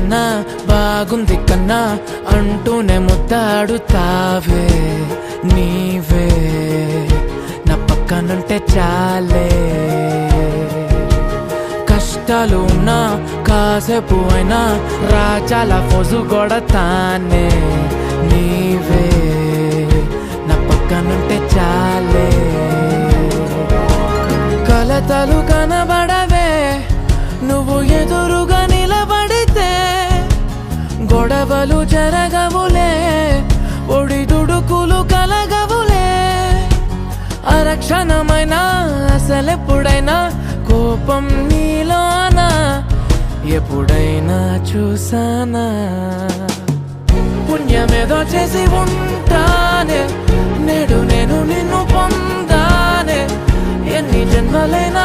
కన్నా బాగుంది కన్నా అంటూనే ముద్దాడుతావే నీవే నా పక్కనుంటే చాలే కష్టాలు ఉన్నా కాసేపు అయినా రాజాల ఫోజు కొడతానే నీవే నా పక్కనుంటే చాలే కలతలు కనబడవే నువ్వు ఎదురుగా నిలబడితే గొడవలు జరగవులే ఒడిదుడుకులు కలగవులే అరక్షణమైనా అసలెప్పుడైనా కోపం నీలోనా ఎప్పుడైనా చూసానా పుణ్యమేదో చేసి ఉంటానే నేడు నేను నిన్ను పొందానే ఎన్ని జన్మలైనా